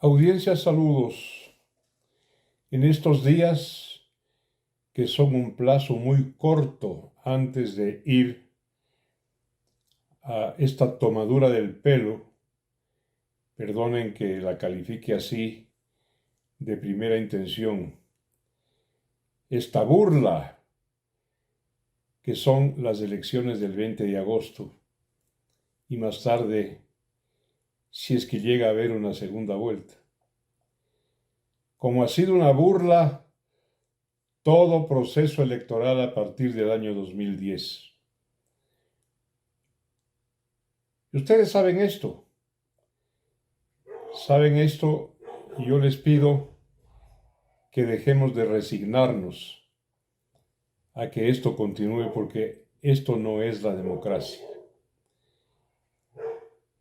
Audiencia, saludos. En estos días, que son un plazo muy corto antes de ir a esta tomadura del pelo, perdonen que la califique así de primera intención, esta burla que son las elecciones del 20 de agosto y más tarde, si es que llega a haber una segunda vuelta. Como ha sido una burla todo proceso electoral a partir del año 2010. Y ustedes saben esto y yo les pido que dejemos de resignarnos a que esto continúe, porque esto no es la democracia.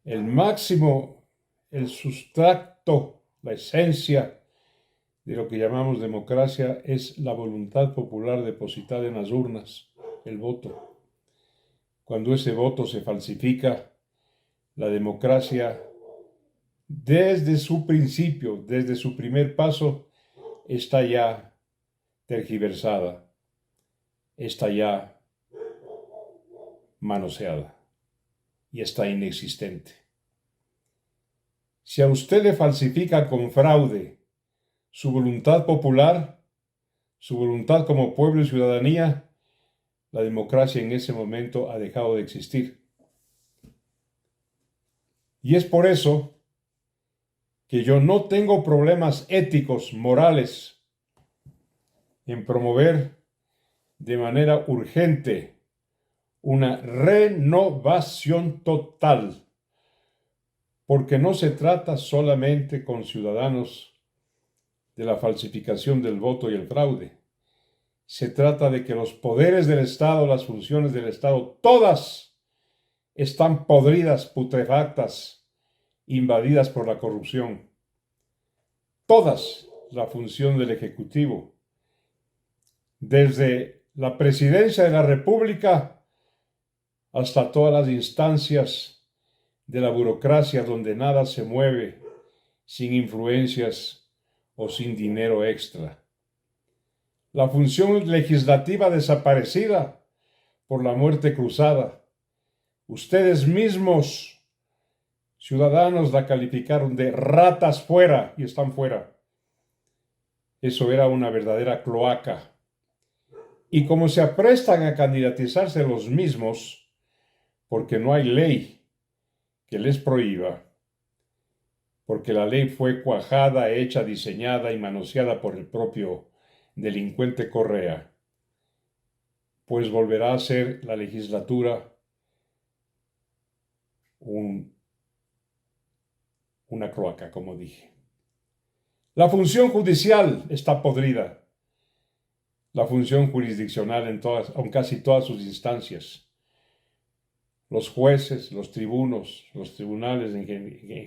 El máximo, el sustrato, la esencia de lo que llamamos democracia es la voluntad popular depositada en las urnas, el voto. Cuando ese voto se falsifica, la democracia, desde su principio, desde su primer paso, está ya tergiversada, está ya manoseada y está inexistente. Si a usted le falsifica con fraude su voluntad popular, su voluntad como pueblo y ciudadanía, la democracia en ese momento ha dejado de existir. Y es por eso que yo no tengo problemas éticos, morales, en promover de manera urgente una renovación total, porque no se trata solamente con ciudadanos de la falsificación del voto y el fraude. Se trata de que los poderes del Estado, las funciones del Estado, todas están podridas, putrefactas, invadidas por la corrupción. Todas, la función del Ejecutivo, desde la Presidencia de la República hasta todas las instancias de la burocracia, donde nada se mueve sin influencias o sin dinero extra. La función legislativa desaparecida por la muerte cruzada. Ustedes mismos, ciudadanos, la calificaron de ratas fuera y están fuera. Eso era una verdadera cloaca. Y como se aprestan a candidatizarse los mismos, porque no hay ley que les prohíba, porque la ley fue cuajada, hecha, diseñada y manoseada por el propio delincuente Correa, pues volverá a ser la legislatura una cloaca, como dije. La función judicial está podrida, la función jurisdiccional en casi todas sus instancias. Los jueces, los tribunos, los tribunales en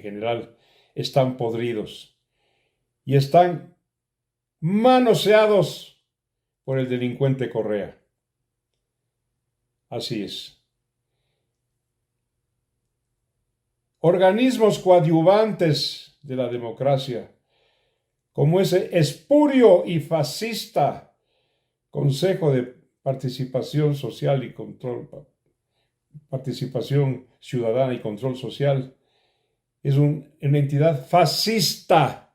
general están podridos y están manoseados por el delincuente Correa. Así es. Organismos coadyuvantes de la democracia, como ese espurio y fascista Consejo de Participación Social y Control, Participación Ciudadana y Control Social, es una entidad fascista.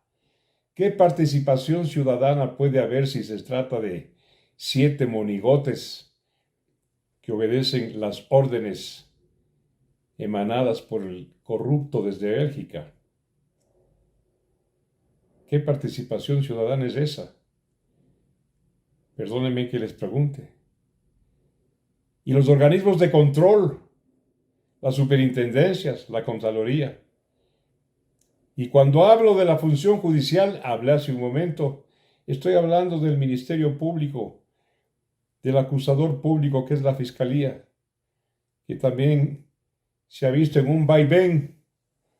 ¿Qué participación ciudadana puede haber si se trata de 7 monigotes que obedecen las órdenes emanadas por el corrupto desde Bélgica? ¿Qué participación ciudadana es esa? Perdónenme que les pregunte. Y los organismos de control, las superintendencias, la Contraloría. Y cuando hablo de la función judicial, hablé hace un momento, estoy hablando del Ministerio Público, del acusador público que es la Fiscalía, que también se ha visto en un vaivén,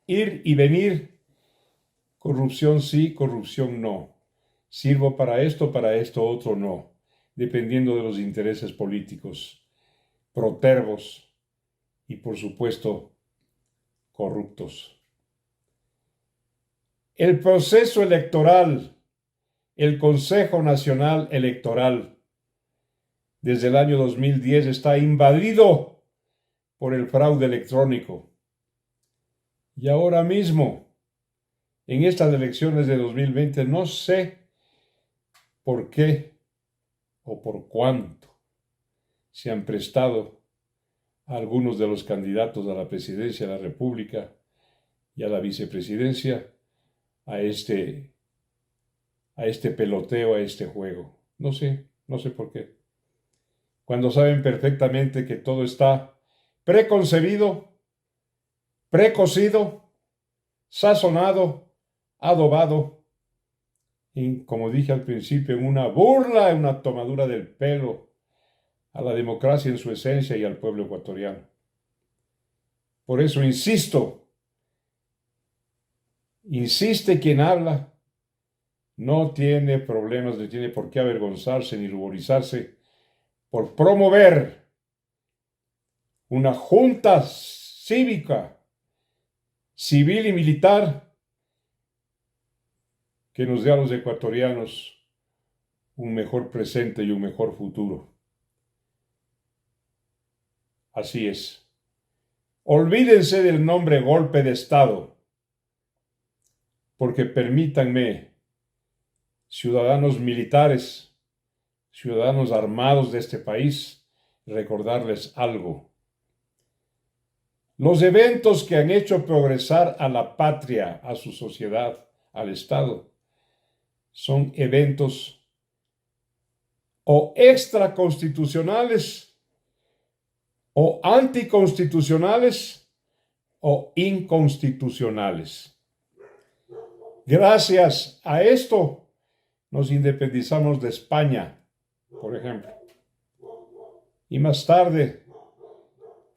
ir y venir, corrupción sí, corrupción no. Sirvo para esto, otro no, dependiendo de los intereses políticos, protervos y, por supuesto, corruptos. El proceso electoral, el Consejo Nacional Electoral, desde el año 2010 está invadido por el fraude electrónico. Y ahora mismo, en estas elecciones de 2020, no sé por qué o por cuánto se han prestado algunos de los candidatos a la presidencia de la República y a la vicepresidencia a este peloteo, a este juego. No sé por qué. Cuando saben perfectamente que todo está preconcebido, precocido, sazonado, adobado, y como dije al principio, en una burla, en una tomadura del pelo a la democracia en su esencia y al pueblo ecuatoriano. Por eso insiste quien habla, no tiene problemas, no tiene por qué avergonzarse ni ruborizarse por promover una junta cívica, civil y militar que nos dé a los ecuatorianos un mejor presente y un mejor futuro. Así es. Olvídense del nombre golpe de Estado, porque permítanme, ciudadanos militares, ciudadanos armados de este país, recordarles algo. Los eventos que han hecho progresar a la patria, a su sociedad, al Estado, son eventos o extraconstitucionales, o anticonstitucionales, o inconstitucionales. Gracias a esto nos independizamos de España, por ejemplo. Y más tarde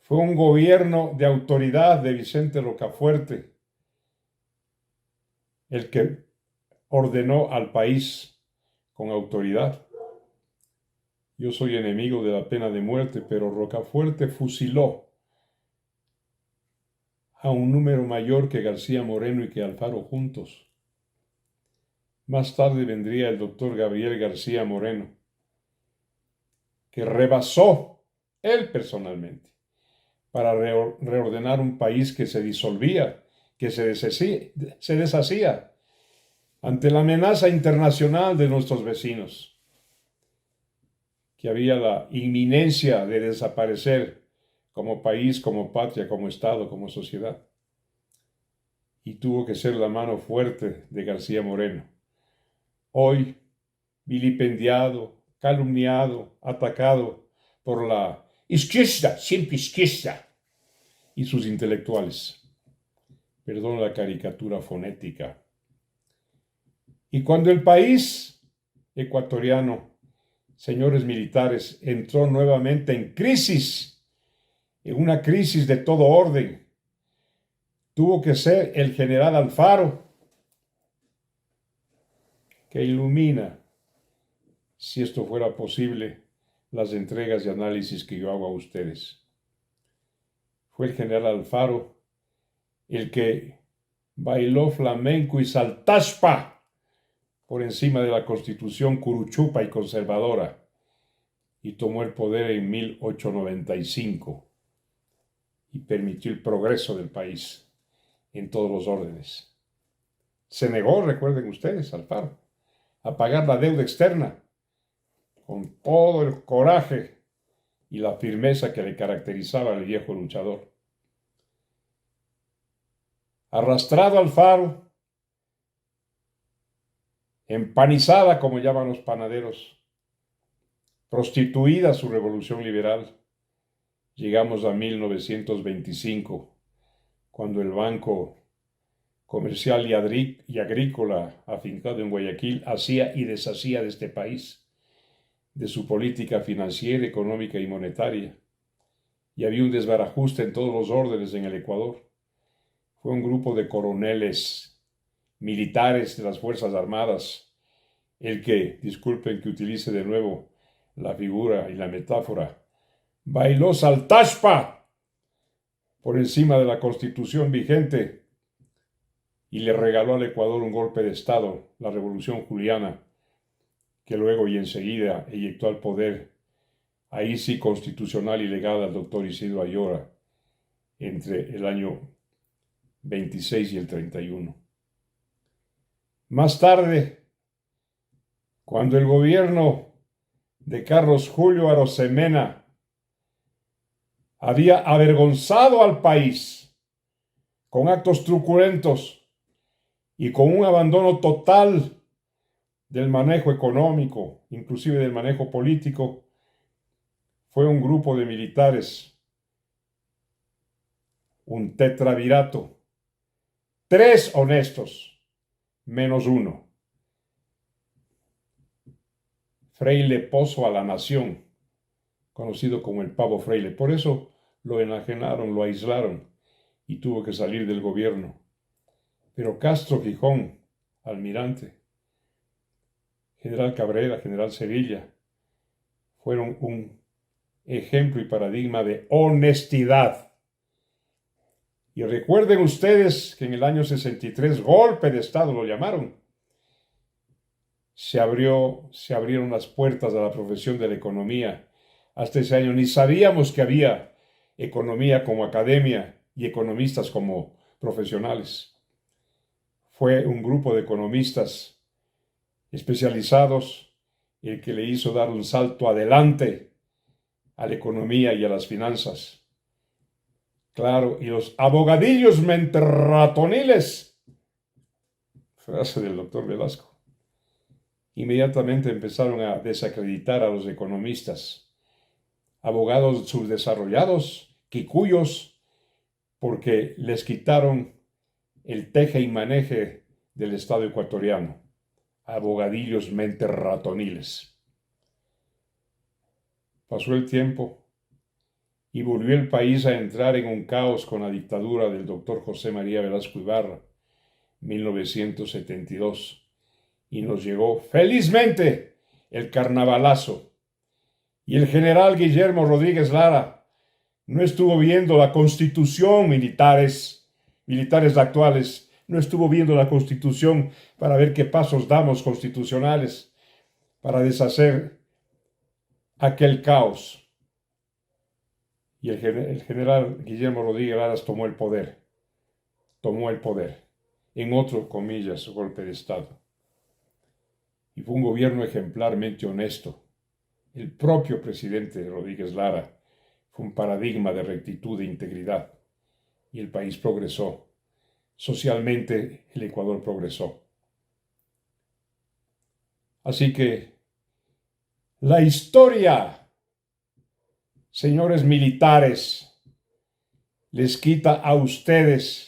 fue un gobierno de autoridad de Vicente Rocafuerte el que ordenó al país con autoridad. Yo soy enemigo de la pena de muerte, pero Rocafuerte fusiló a un número mayor que García Moreno y que Alfaro juntos. Más tarde vendría el doctor Gabriel García Moreno, que rebasó él personalmente para reordenar un país que se disolvía, que se deshacía ante la amenaza internacional de nuestros vecinos, que había la inminencia de desaparecer como país, como patria, como Estado, como sociedad. Y tuvo que ser la mano fuerte de García Moreno. Hoy, vilipendiado, calumniado, atacado por la izquierda, siempre izquierda, y sus intelectuales. Perdón la caricatura fonética. Y cuando el país ecuatoriano, señores militares, entró nuevamente en crisis, en una crisis de todo orden, tuvo que ser el general Alfaro que ilumina, si esto fuera posible, las entregas y análisis que yo hago a ustedes. Fue el general Alfaro el que bailó flamenco y saltaspa por encima de la constitución curuchupa y conservadora y tomó el poder en 1895 y permitió el progreso del país en todos los órdenes. Se negó, recuerden ustedes, Alfaro, a pagar la deuda externa con todo el coraje y la firmeza que le caracterizaba al viejo luchador. Arrastrado Alfaro, empanizada, como llaman los panaderos, prostituida su revolución liberal, llegamos a 1925, cuando el Banco Comercial y Agrícola, afincado en Guayaquil, hacía y deshacía de este país, de su política financiera, económica y monetaria, y había un desbarajuste en todos los órdenes en el Ecuador. Fue un grupo de coroneles militares de las Fuerzas Armadas el que, disculpen que utilice de nuevo la figura y la metáfora, bailó saltaspa por encima de la Constitución vigente y le regaló al Ecuador un golpe de Estado, la Revolución Juliana, que luego y enseguida eyectó al poder, ahí sí constitucional y legal, al doctor Isidro Ayora, entre el año 26 y el 31. Más tarde, cuando el gobierno de Carlos Julio Arosemena había avergonzado al país con actos truculentos y con un abandono total del manejo económico, inclusive del manejo político, fue un grupo de militares, un tetravierato, 3 honestos, menos uno. Fraile Pozo a la Nación, conocido como el Pavo Fraile. Por eso lo enajenaron, lo aislaron y tuvo que salir del gobierno. Pero Castro Gijón, almirante, general Cabrera, general Sevilla, fueron un ejemplo y paradigma de honestidad. Y recuerden ustedes que en el año 63, golpe de Estado lo llamaron, se abrieron las puertas a la profesión de la economía. Hasta ese año ni sabíamos que había economía como academia y economistas como profesionales. Fue un grupo de economistas especializados el que le hizo dar un salto adelante a la economía y a las finanzas. Claro, y los abogadillos menterratoniles, frase del doctor Velasco, inmediatamente empezaron a desacreditar a los economistas, abogados subdesarrollados, quicuyos, porque les quitaron el teje y maneje del Estado ecuatoriano, abogadillos menterratoniles. Pasó el tiempo y volvió el país a entrar en un caos con la dictadura del doctor José María Velasco Ibarra, 1972. Y nos llegó felizmente el carnavalazo. Y el general Guillermo Rodríguez Lara no estuvo viendo la constitución, militares actuales, no estuvo viendo la constitución para ver qué pasos damos constitucionales para deshacer aquel caos. Y el general Guillermo Rodríguez Lara tomó el poder, en otro, comillas, golpe de Estado. Y fue un gobierno ejemplarmente honesto. El propio presidente Rodríguez Lara fue un paradigma de rectitud e integridad. Y el país progresó. Socialmente, el Ecuador progresó. Así que la historia, señores militares, les quita a ustedes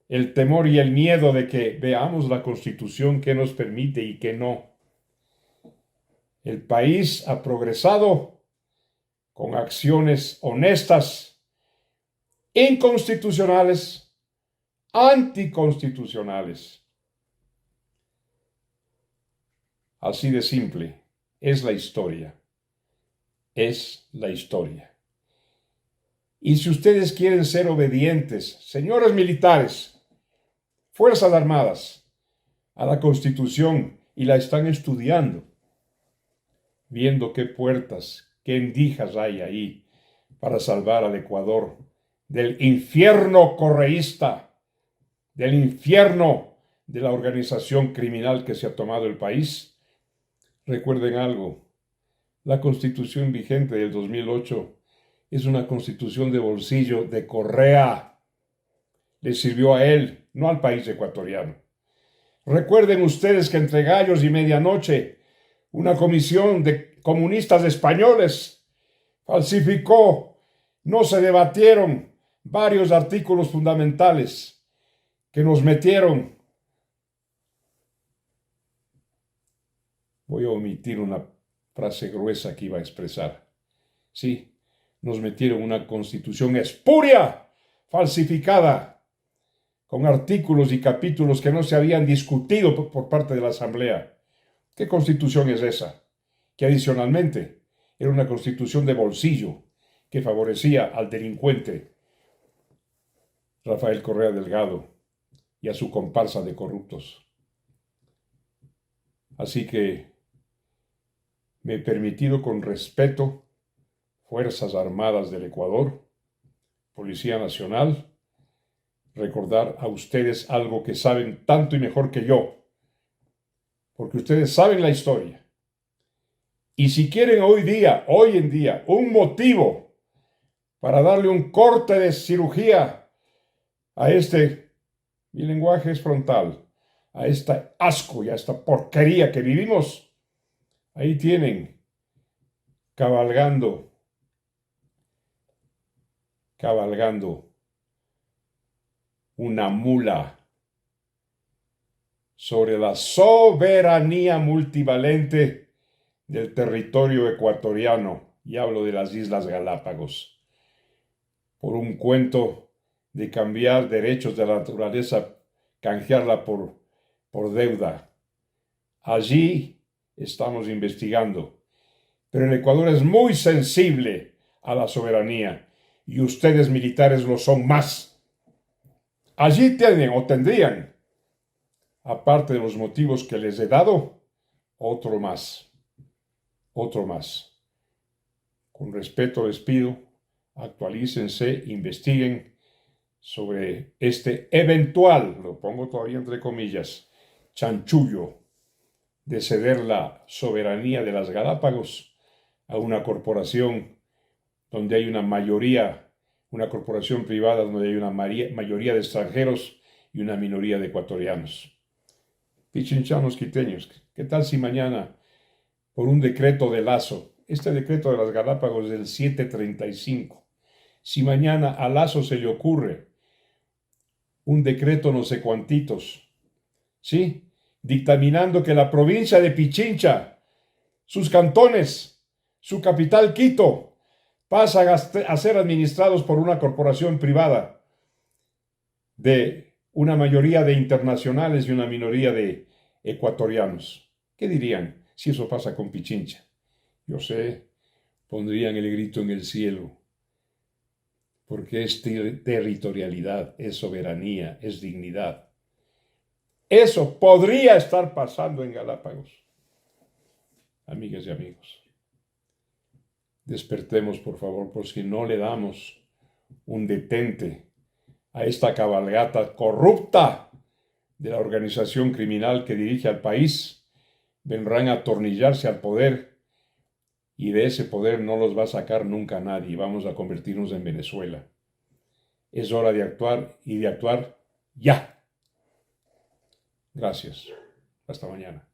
el temor y el miedo de que veamos la Constitución que nos permite y que no. El país ha progresado con acciones honestas, inconstitucionales, anticonstitucionales. Así de simple es la historia. Es la historia. Y si ustedes quieren ser obedientes, señores militares, Fuerzas Armadas, a la Constitución, y la están estudiando, viendo qué puertas, qué endijas hay ahí para salvar al Ecuador del infierno correísta, del infierno de la organización criminal que se ha tomado el país. Recuerden algo, la Constitución vigente del 2008 es una Constitución de bolsillo de Correa. Le sirvió a él, no al país ecuatoriano. Recuerden ustedes que entre gallos y medianoche, una comisión de comunistas españoles falsificó, no se debatieron varios artículos fundamentales que nos metieron. Voy a omitir una frase gruesa que iba a expresar. Sí, nos metieron una constitución espuria, falsificada, con artículos y capítulos que no se habían discutido por parte de la Asamblea. ¿Qué constitución es esa? Que adicionalmente era una constitución de bolsillo que favorecía al delincuente Rafael Correa Delgado y a su comparsa de corruptos. Así que me he permitido con respeto, Fuerzas Armadas del Ecuador, Policía Nacional, recordar a ustedes algo que saben tanto y mejor que yo, porque ustedes saben la historia. Y si quieren hoy en día, un motivo para darle un corte de cirugía a mi lenguaje es frontal, a este asco y a esta porquería que vivimos, ahí tienen, cabalgando una mula sobre la soberanía multivalente del territorio ecuatoriano, y hablo de las Islas Galápagos, por un cuento de cambiar derechos de la naturaleza, canjearla por deuda. Allí estamos investigando, pero el Ecuador es muy sensible a la soberanía y ustedes militares lo son más. Allí tienen o tendrían, aparte de los motivos que les he dado, otro más. Con respeto les pido, actualícense, investiguen sobre este eventual, lo pongo todavía entre comillas, chanchullo de ceder la soberanía de las Galápagos a una corporación donde hay una corporación privada donde hay una mayoría de extranjeros y una minoría de ecuatorianos. Pichinchanos quiteños, ¿qué tal si mañana, por un decreto de Lazo, este decreto de las Galápagos del 735, si mañana a Lazo se le ocurre un decreto no sé cuantitos, ¿sí?, dictaminando que la provincia de Pichincha, sus cantones, su capital Quito, pasan a ser administrados por una corporación privada de una mayoría de internacionales y una minoría de ecuatorianos. ¿Qué dirían si eso pasa con Pichincha? Yo sé, pondrían el grito en el cielo, porque es territorialidad, es soberanía, es dignidad. Eso podría estar pasando en Galápagos. Amigas y amigos, despertemos por favor, por si no le damos un detente a esta cabalgata corrupta de la organización criminal que dirige al país, vendrán a atornillarse al poder y de ese poder no los va a sacar nunca nadie. Vamos a convertirnos en Venezuela. Es hora de actuar y de actuar ya. Gracias. Hasta mañana.